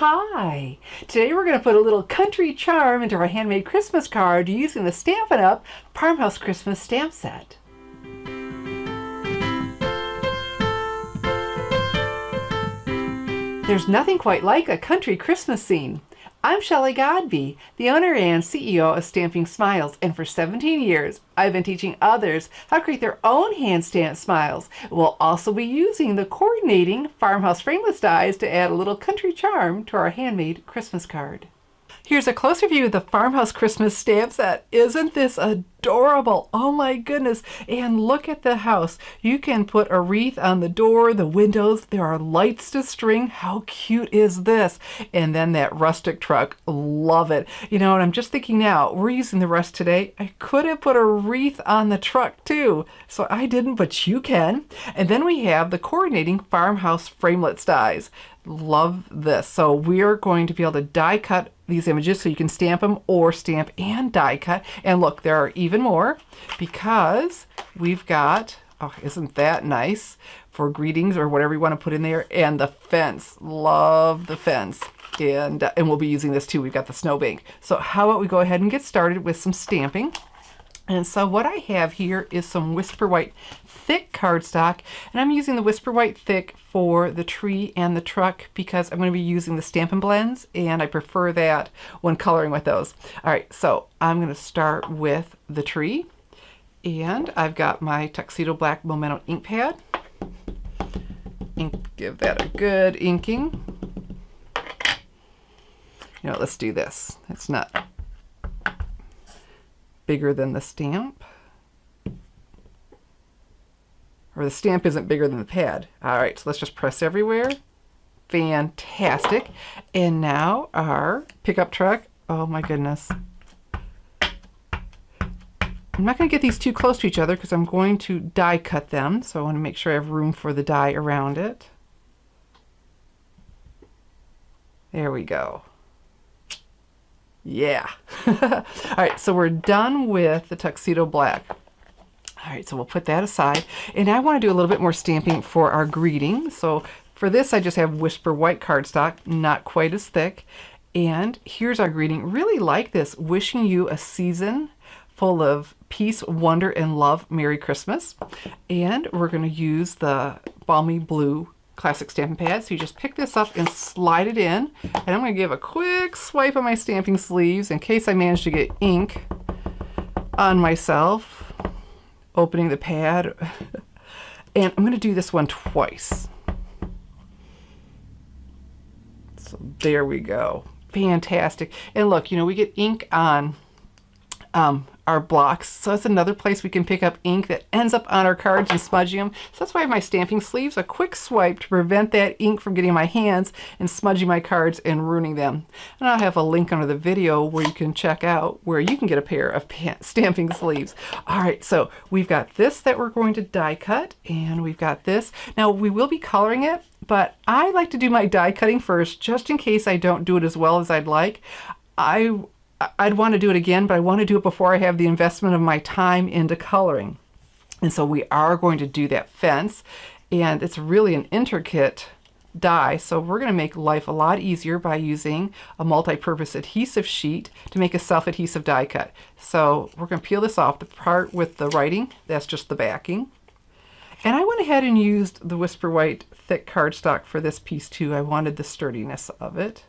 Hi! Today we're going to put a little country charm into our handmade Christmas card using the Stampin' Up! Farmhouse Christmas stamp set. There's nothing quite like a country Christmas scene. I'm Shelly Godby, the owner and CEO of Stampin' Smiles, and for 17 years I've been teaching others how to create their own hand-stamped smiles. We'll also be using the coordinating Farmhouse frameless dies to add a little country charm to our handmade Christmas card. Here's a closer view of the Farmhouse Christmas stamp set. Isn't this adorable? Oh my goodness. And look at the house. You can put a wreath on the door, the windows. There are lights to string. How cute is this? And then that rustic truck. Love it. You know, and I'm just thinking now, we're using the rust today. I could have put a wreath on the truck too. So I didn't, but you can. And then we have the coordinating Farmhouse framelets dies. Love this. So we're going to be able to die cut these images so you can stamp them or stamp and die cut. And look, there are even more because we've got, oh, isn't that nice, for greetings or whatever you want to put in there. And the fence. Love the fence. And we'll be using this too. We've got the snowbank. So how about we go ahead and get started with some stamping. And so what I have here is some Whisper White thick cardstock, and I'm using the Whisper White thick for the tree and the truck because I'm going to be using the Stampin' Blends, and I prefer that when coloring with those. All right, so I'm going to start with the tree, and I've got my Tuxedo Black Memento ink pad. Give that a good inking. You know, let's do this. It's not bigger than the stamp. Or the stamp isn't bigger than the pad. All right, so let's just press everywhere. Fantastic. And now our pickup truck. Oh my goodness. I'm not going to get these too close to each other because I'm going to die cut them. So I want to make sure I have room for the die around it. There we go. Yeah. All right, so we're done with the Tuxedo Black. All right, so we'll put that aside. And I want to do a little bit more stamping for our greeting. So for this, I just have Whisper White cardstock, not quite as thick. And here's our greeting. Really like this. Wishing you a season full of peace, wonder, and love. Merry Christmas. And we're going to use the Balmy Blue Classic Stampin' Pad. So you just pick this up and slide it in. And I'm going to give a quick swipe on my stamping sleeves in case I manage to get ink on myself. Opening the pad. And I'm going to do this one twice. So there we go. Fantastic. And look, you know, we get ink on our blocks, so that's another place we can pick up ink that ends up on our cards and smudging them. So that's why I have my stamping sleeves, a quick swipe to prevent that ink from getting in my hands and smudging my cards and ruining them. And I'll have a link under the video where you can check out where you can get a pair of stamping sleeves. All right, so we've got this that we're going to die cut, and we've got this. Now we will be coloring it, but I like to do my die cutting first just in case I don't do it as well as I'd like. I'd want to do it again, but I want to do it before I have the investment of my time into coloring. And so we are going to do that fence, and it's really an intricate die, so we're going to make life a lot easier by using a multi-purpose adhesive sheet to make a self-adhesive die cut. So we're going to peel this off. The part with the writing, that's just the backing. And I went ahead and used the Whisper White thick cardstock for this piece too. I wanted the sturdiness of it.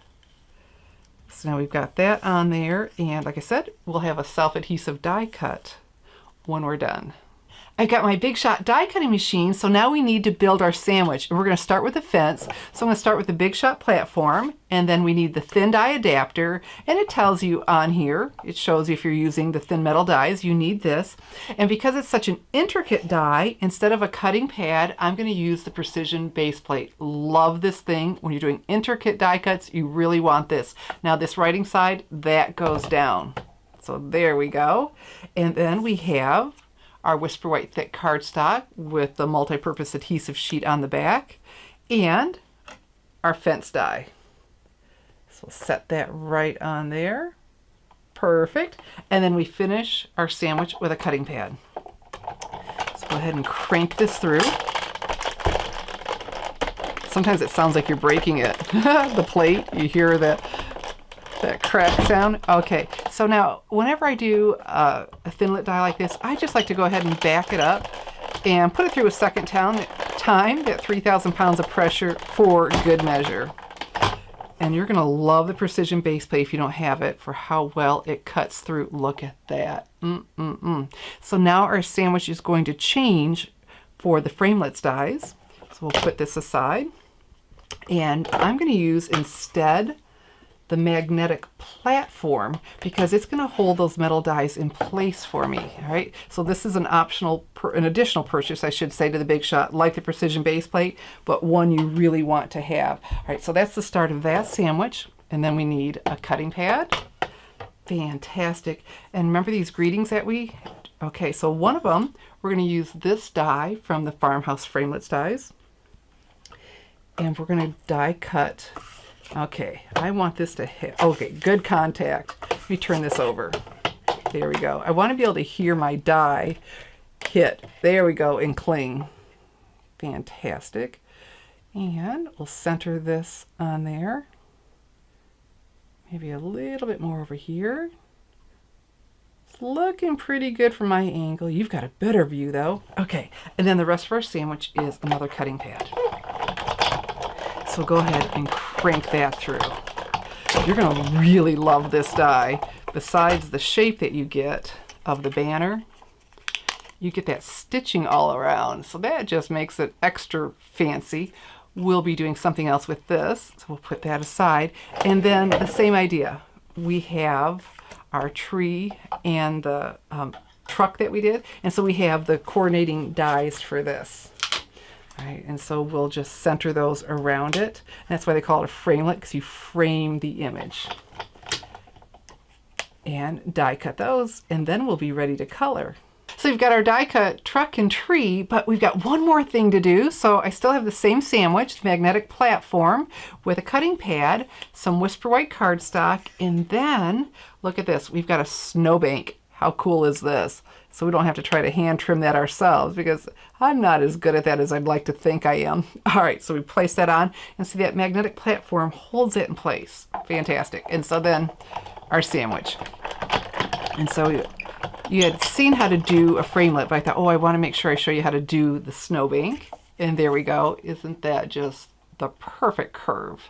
So now we've got that on there, and like I said, we'll have a self-adhesive die cut when we're done. I've got my Big Shot die cutting machine, so now we need to build our sandwich. And we're going to start with the fence. So I'm going to start with the Big Shot platform, and then we need the thin die adapter, and it tells you on here, it shows you if you're using the thin metal dies, you need this. And because it's such an intricate die, instead of a cutting pad, I'm going to use the precision base plate. Love this thing. When you're doing intricate die cuts, you really want this. Now this writing side, that goes down. So there we go. And then we have our Whisper White thick cardstock with the multi-purpose adhesive sheet on the back, and our fence die. So set that right on there. Perfect. And then we finish our sandwich with a cutting pad. So go ahead and crank this through. sometimes it sounds like you're breaking it. The plate, you hear that crack sound. Okay, so now whenever I do a thinlit die like this, I just like to go ahead and back it up and put it through a second time, that 3,000 pounds of pressure for good measure. And you're gonna love the precision base plate if you don't have it, for how well it cuts through. Look at that. So now our sandwich is going to change for the framelits dies. So we'll put this aside, and I'm going to use instead the magnetic platform, because it's going to hold those metal dies in place for me. All right, so this is an optional, an additional purchase, I should say, to the Big Shot, like the precision base plate, but one you really want to have. All right, so that's the start of that sandwich, and then we need a cutting pad. Fantastic. And remember these greetings that okay, so one of them, we're going to use this die from the Farmhouse framelits dies, and we're going to die cut. Okay, I want this to hit. Okay, good contact. Let me turn this over. There we go. I want to be able to hear my die hit. There we go, and cling. Fantastic. And we'll center this on there. Maybe a little bit more over here. It's looking pretty good from my angle. You've got a better view though. Okay, and then the rest of our sandwich is another cutting pad. So go ahead and crank that through. You're going to really love this die. Besides the shape that you get of the banner, you get that stitching all around. So that just makes it extra fancy. We'll be doing something else with this, so we'll put that aside. And then the same idea. We have our tree and the truck that we did. And so we have the coordinating dies for this. All right, and so we'll just center those around it. That's why they call it a framelit, because you frame the image. And die cut those, and then we'll be ready to color. So we've got our die cut truck and tree, but we've got one more thing to do. So I still have the same sandwich, the magnetic platform with a cutting pad, some Whisper White cardstock, and then look at this, we've got a snowbank. How cool is this? So we don't have to try to hand trim that ourselves, because I'm not as good at that as I'd like to think I am. All right, so we place that on, and see that magnetic platform holds it in place. Fantastic. And so then our sandwich. And so you had seen how to do a framelit, but I thought, oh, I want to make sure I show you how to do the snowbank. And there we go. Isn't that just the perfect curve?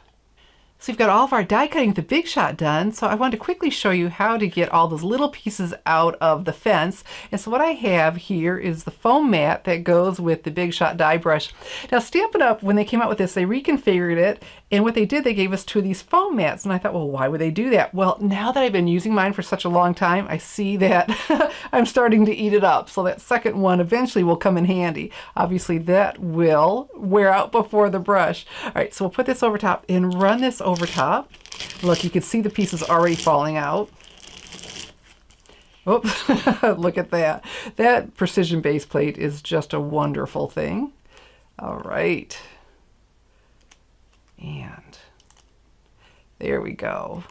So we've got all of our die cutting with the Big Shot done, so I wanted to quickly show you how to get all those little pieces out of the fence. And so what I have here is the foam mat that goes with the Big Shot die brush. Now Stampin' Up, when they came out with this, they reconfigured it, and what they did, they gave us two of these foam mats, and I thought, well, why would they do that? Well, now that I've been using mine for such a long time, I see that I'm starting to eat it up, so that second one eventually will come in handy. Obviously that will wear out before the brush. All right, so we'll put this over top and run this over top. Look, you can see the pieces already falling out. Oops, look at that. That precision base plate is just a wonderful thing. All right. And there we go.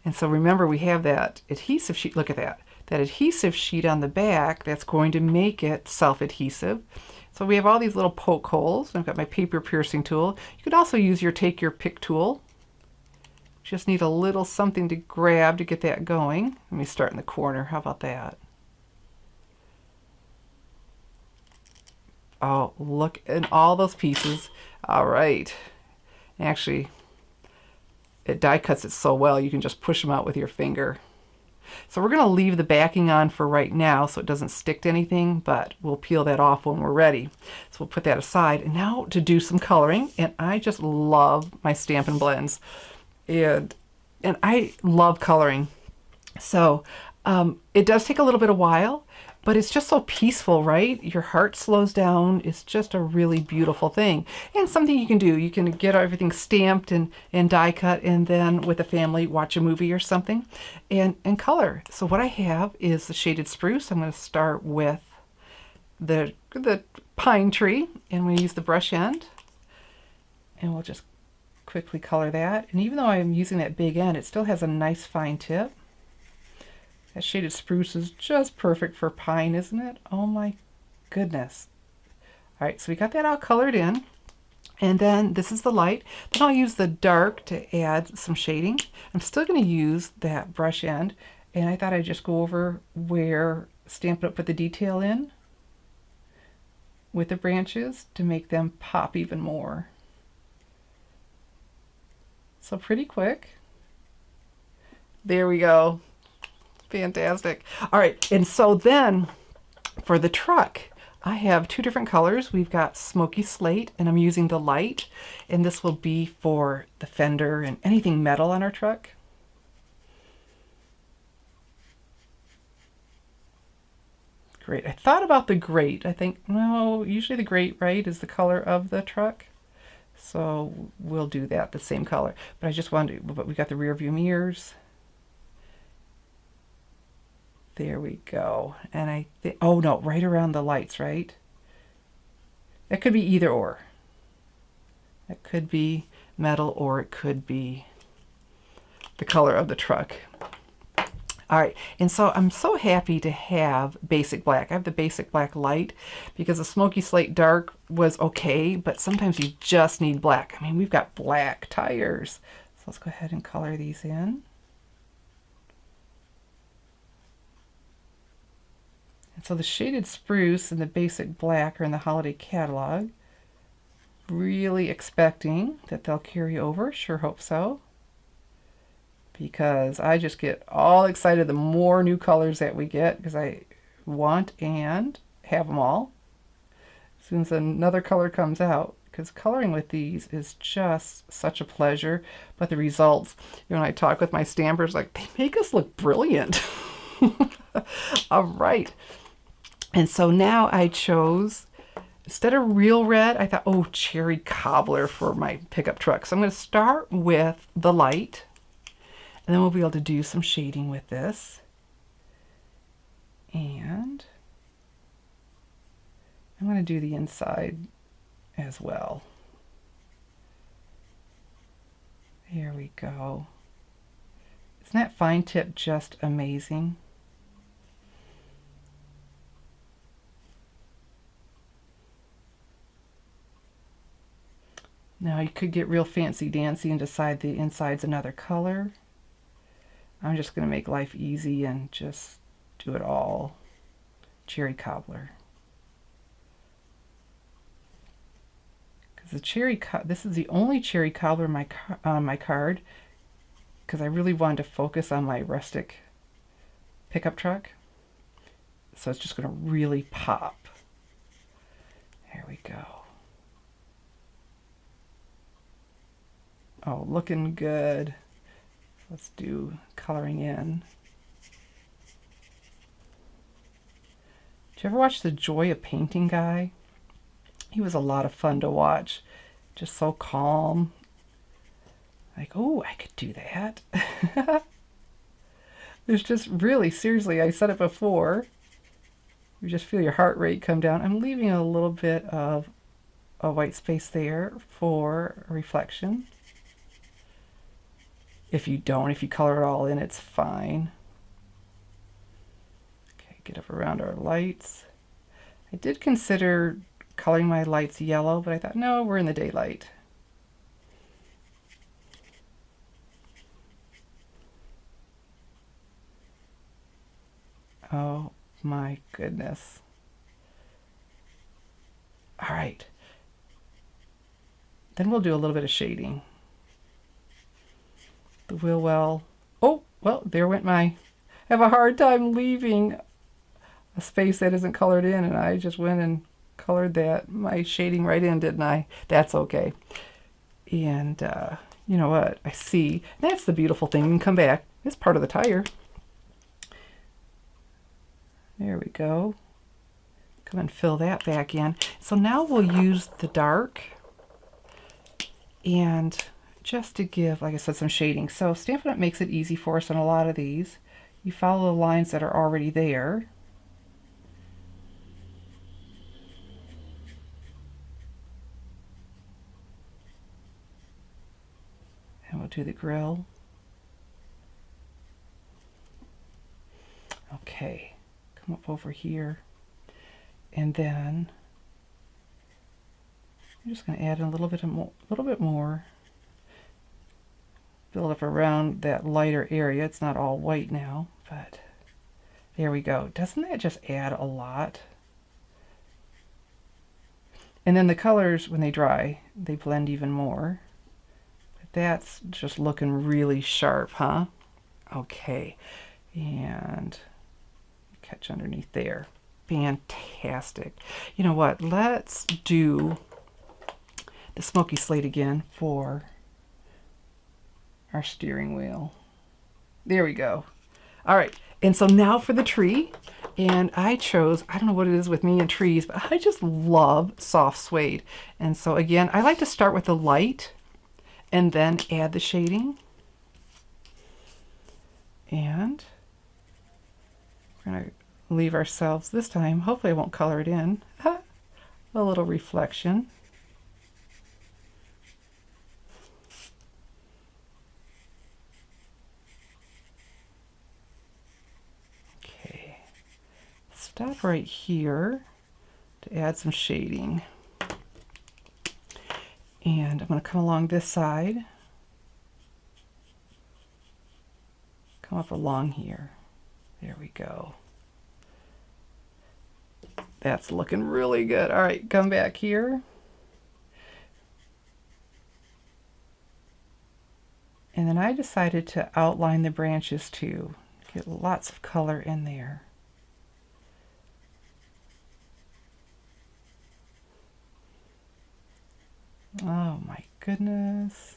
And so remember, we have that adhesive sheet. Look at that. That adhesive sheet on the back that's going to make it self-adhesive. So we have all these little poke holes. I've got my paper piercing tool. You could also use your take your pick tool. Just need a little something to grab to get that going. Let me start in the corner. How about that? Oh, look at all those pieces. All right. Actually, it die cuts it so well, you can just push them out with your finger. So we're going to leave the backing on for right now so it doesn't stick to anything, but we'll peel that off when we're ready. So we'll put that aside. And now to do some coloring, and I just love my Stampin' Blends. And I love coloring. So it does take a little bit of while, but it's just so peaceful, right? Your heart slows down. It's just a really beautiful thing. And something you can do. You can get everything stamped and die cut, and then with a family watch a movie or something and color. So what I have is the shaded spruce. I'm going to start with the pine tree, and we use the brush end, and we'll just quickly color that. And even though I'm using that big end, it still has a nice fine tip. That shaded spruce is just perfect for pine, isn't it? Oh my goodness. All right, so we got that all colored in. And then this is the light. Then I'll use the dark to add some shading. I'm still going to use that brush end, and I thought I'd just go over where Stampin' Up! Put the detail in with the branches to make them pop even more. So pretty quick. There we go. Fantastic. All right, and so then for the truck, I have two different colors. We've got Smoky Slate, and I'm using the light, and this will be for the fender and anything metal on our truck. Great. I thought about the grate. I think, no, usually the grate, right, is the color of the truck. So we'll do that, the same color. But I just wanted to, but we got the rear view mirrors. There we go. And I think, oh no, right around the lights, right? That could be either or. That could be metal, or it could be the color of the truck. All right, and so I'm so happy to have basic black. I have the basic black light because the Smoky Slate dark was okay, but sometimes you just need black. I mean, we've got black tires. So let's go ahead and color these in. And so the shaded spruce and the basic black are in the holiday catalog. Really expecting that they'll carry over. Sure hope so. Because I just get all excited the more new colors that we get, because I want and have them all as soon as another color comes out, because coloring with these is just such a pleasure. But the results, you know, when I talk with my stampers, like, they make us look brilliant. All right, and so now I chose, instead of real red, I thought, oh, cherry cobbler for my pickup truck. So I'm going to start with the light. And then we'll be able to do some shading with this. And I'm going to do the inside as well. Here we go. Isn't that fine tip just amazing? Now you could get real fancy dancy and decide the inside's another color. I'm just going to make life easy and just do it all cherry cobbler. Because the cherry, this is the only cherry cobbler on my card, because I really wanted to focus on my rustic pickup truck. So it's just going to really pop. There we go. Oh, looking good. Let's do coloring in. Did you ever watch The Joy of Painting guy? He was a lot of fun to watch. Just so calm. Like, oh, I could do that. There's just really, seriously, I said it before, you just feel your heart rate come down. I'm leaving a little bit of a white space there for reflection. If you don't, if you color it all in, it's fine. Okay, get up around our lights. I did consider coloring my lights yellow, but I thought, no, we're in the daylight. Oh my goodness. All right. Then we'll do a little bit of shading. The wheel well. Oh, well, there went my, I have a hard time leaving a space that isn't colored in, and I just went and colored that, my shading right in, didn't I? That's okay. And you know what? I see. That's the beautiful thing. You can come back. It's part of the tire. There we go. Come and fill that back in. So now we'll use the dark and just to give, like I said, some shading. So Stampin' Up! Makes it easy for us on a lot of these. You follow the lines that are already there. And we'll do the grill. Okay, come up over here. And then I'm just going to add in a little bit more. Build up around that lighter area. It's not all white now, but there we go. Doesn't that just add a lot? And then the colors, when they dry, they blend even more. But that's just looking really sharp, huh? Okay, and catch underneath there. Fantastic. You know what? Let's do the smoky slate again for our steering wheel. There we go. All right, and so now for the tree. And I chose, I don't know what it is with me and trees, but I just love soft suede. And so again, I like to start with the light and then add the shading. And we're going to leave ourselves this time, hopefully I won't color it in, a little reflection. Stop right here to add some shading. And I'm going to come along this side. Come up along here. There we go. That's looking really good. All right, come back here. And then I decided to outline the branches too. Get lots of color in there. Oh my goodness.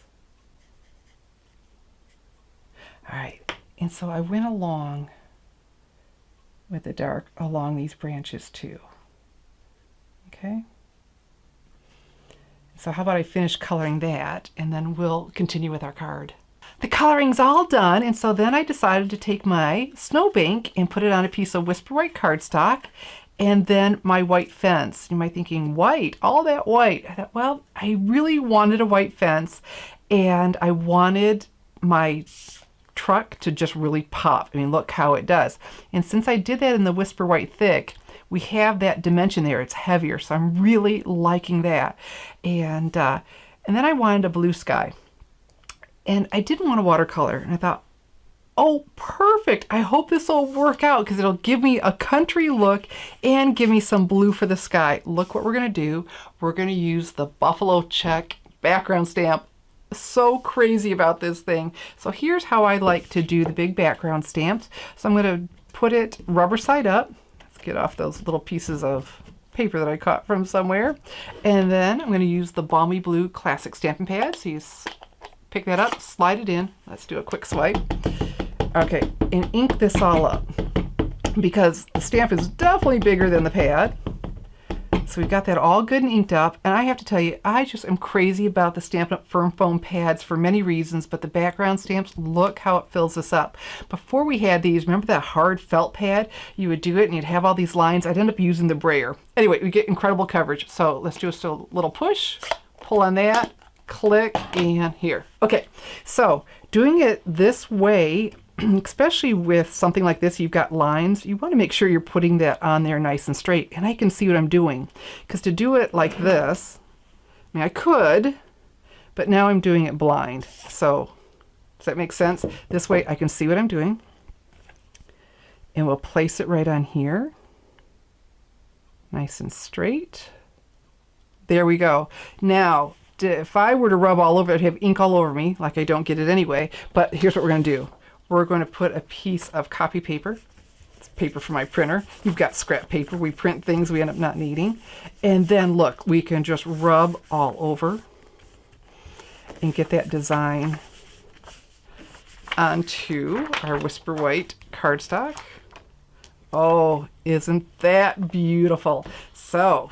All right, and so I went along with the dark along these branches too. Okay. So how about I finish coloring that and then we'll continue with our card. The coloring's all done, and so then I decided to take my snowbank and put it on a piece of Whisper White cardstock. And then my white fence. You might be thinking, white, all that white. I thought, well, I really wanted a white fence and I wanted my truck to just really pop. I mean, look how it does. And since I did that in the Whisper White Thick, we have that dimension there. It's heavier, so I'm really liking that. And then I wanted a blue sky. And I didn't want a watercolor. And I thought, oh, perfect. I hope this will work out because it'll give me a country look and give me some blue for the sky. Look what we're going to do. We're going to use the buffalo check background stamp. So crazy about this thing. So here's how I like to do the big background stamps. So I'm going to put it rubber side up. Let's get off those little pieces of paper that I caught from somewhere. And then I'm going to use the Balmy Blue Classic Stampin' Pad. So you pick that up, slide it in. Let's do a quick swipe. Okay, and ink this all up because the stamp is definitely bigger than the pad. So we've got that all good and inked up, and I have to tell you, I just am crazy about the Stampin' Up! Firm Foam pads for many reasons, but the background stamps, look how it fills this up. Before we had these, remember that hard felt pad? You would do it and you'd have all these lines. I'd end up using the brayer. Anyway, we get incredible coverage. So let's do a little push, pull on that, click, and here. Okay, so doing it this way, especially with something like this, you've got lines, you want to make sure you're putting that on there nice and straight. And I can see what I'm doing. Because to do it like this, I mean, I could, but now I'm doing it blind. So, does that make sense? This way I can see what I'm doing. And we'll place it right on here. Nice and straight. There we go. Now, if I were to rub all over it, I'd have ink all over me, like I don't get it anyway. But here's what we're going to do. We're going to put a piece of copy paper. It's paper for my printer. You've got scrap paper. We print things we end up not needing. And then look, we can just rub all over and get that design onto our Whisper White cardstock. Oh, isn't that beautiful? So,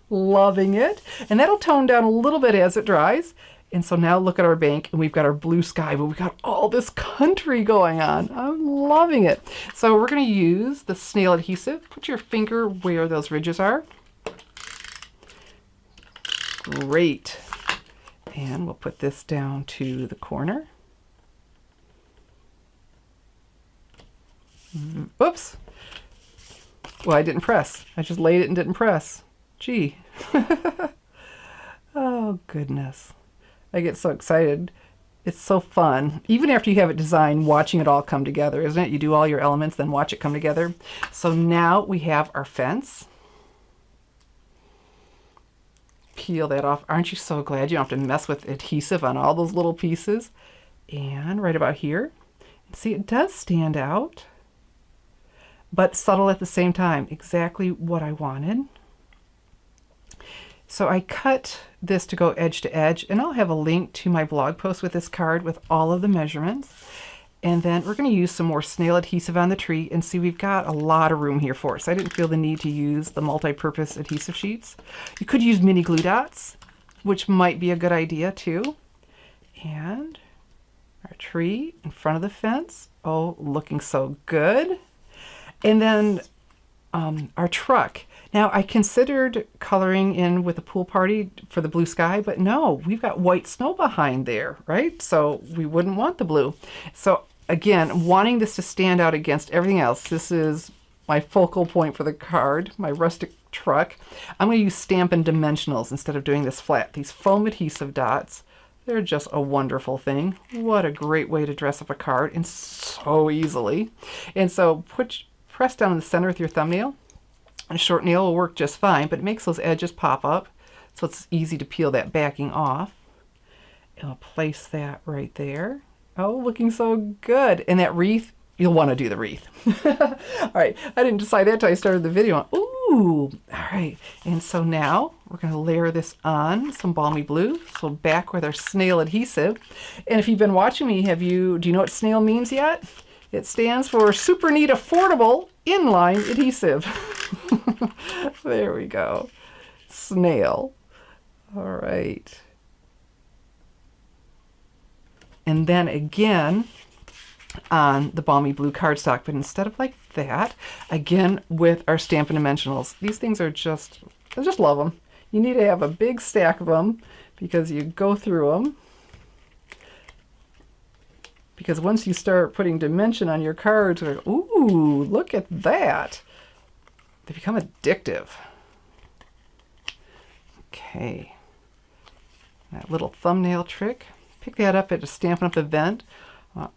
loving it. And that'll tone down a little bit as it dries. And so now look at our bank, and we've got our blue sky, but we've got all this country going on. I'm loving it. So we're going to use the SNAIL adhesive. Put your finger where those ridges are. Great. And we'll put this down to the corner. Oops. Well, I didn't press. I just laid it and didn't press. Gee. Oh, goodness. I get so excited. It's so fun. Even after you have it designed, watching it all come together, isn't it? You do all your elements, then watch it come together. So now we have our fence. Peel that off. Aren't you so glad you don't have to mess with adhesive on all those little pieces? And right about here, see, it does stand out, but subtle at the same time. Exactly what I wanted. So I cut this to go edge to edge, and I'll have a link to my blog post with this card with all of the measurements. And then we're going to use some more SNAIL adhesive on the tree, and see, we've got a lot of room here for it. So I didn't feel the need to use the multi-purpose adhesive sheets. You could use mini glue dots, which might be a good idea too. And our tree in front of the fence. Oh, looking so good. And then our truck. Now, I considered coloring in with a pool party for the blue sky, but no, we've got white snow behind there, right? So we wouldn't want the blue. So again, wanting this to stand out against everything else, this is my focal point for the card, my rustic truck. I'm going to use Stampin Dimensionals instead of doing this flat. These foam adhesive dots, they're just a wonderful thing. What a great way to dress up a card, and so easily. And so press down in the center with your thumbnail. A short nail will work just fine, but it makes those edges pop up, so it's easy to peel that backing off. And I'll place that right there. Oh, looking so good. And that wreath, you'll want to do the wreath. All right, I didn't decide that until I started the video. Ooh, all right. And so now we're going to layer this on some Balmy blue. So back with our SNAIL adhesive. And if you've been watching me, do you know what SNAIL means yet? It stands for Super Neat Affordable Inline Adhesive. There we go. SNAIL. All right. And then again on the Balmy blue cardstock, but instead of like that, again with our Stampin Dimensionals. These things are just, I just love them. You need to have a big stack of them because you go through them. Because once you start putting dimension on your cards, you're like, ooh, look at that. They become addictive. Okay. That little thumbnail trick. Pick that up at a Stampin' Up! Event.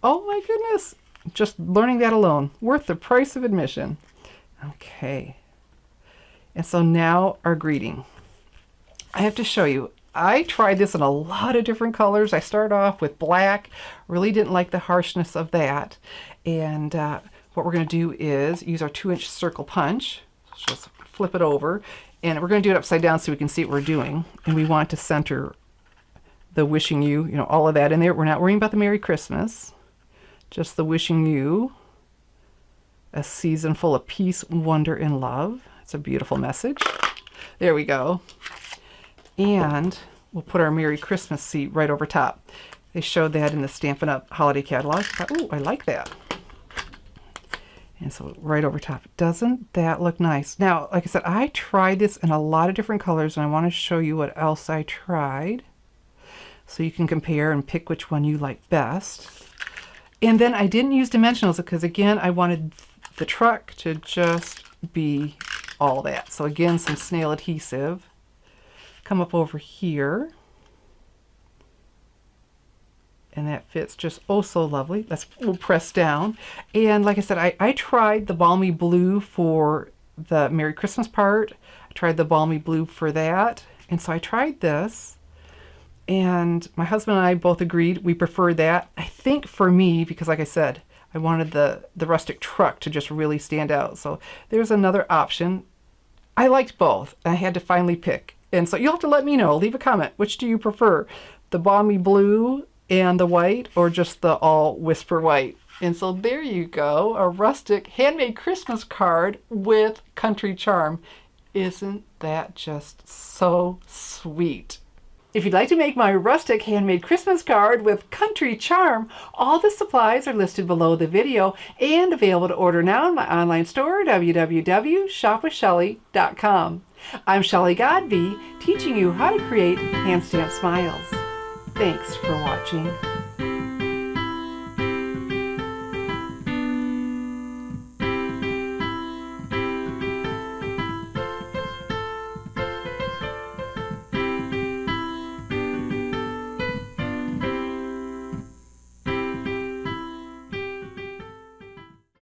Oh my goodness. Just learning that alone. Worth the price of admission. Okay. And so now our greeting. I have to show you. I tried this in a lot of different colors. I started off with black, really didn't like the harshness of that. And what we're going to do is use our 2-inch circle punch. Just flip it over. And we're going to do it upside down so we can see what we're doing. And we want to center the wishing you, all of that in there. We're not worrying about the Merry Christmas. Just the wishing you a season full of peace, wonder, and love. It's a beautiful message. There we go. And we'll put our Merry Christmas seat right over top. They showed that in the Stampin' Up! Holiday catalog. Oh, I like that. And so right over top. Doesn't that look nice? Now, like I said, I tried this in a lot of different colors, and I want to show you what else I tried so you can compare and pick which one you like best. And then I didn't use dimensionals because, again, I wanted the truck to just be all that. So again, some SNAIL adhesive. Come up over here, and that fits just oh so lovely. We'll press down. And like I said, I tried the Balmy blue for the Merry Christmas part. I tried the Balmy blue for that, and so I tried this, and my husband and I both agreed we preferred that. I think for me, because like I said, I wanted the rustic truck to just really stand out. So there's another option. I liked both. I had to finally pick. And so you'll have to let me know. Leave a comment. Which do you prefer? The Balmy blue and the white, or just the all whisper white? And so there you go. A rustic handmade Christmas card with country charm. Isn't that just so sweet? If you'd like to make my rustic handmade Christmas card with country charm, all the supplies are listed below the video and available to order now in my online store, www.shopwithshelly.com. I'm Shelly Godby, teaching you how to create hand stamped smiles. Thanks for watching.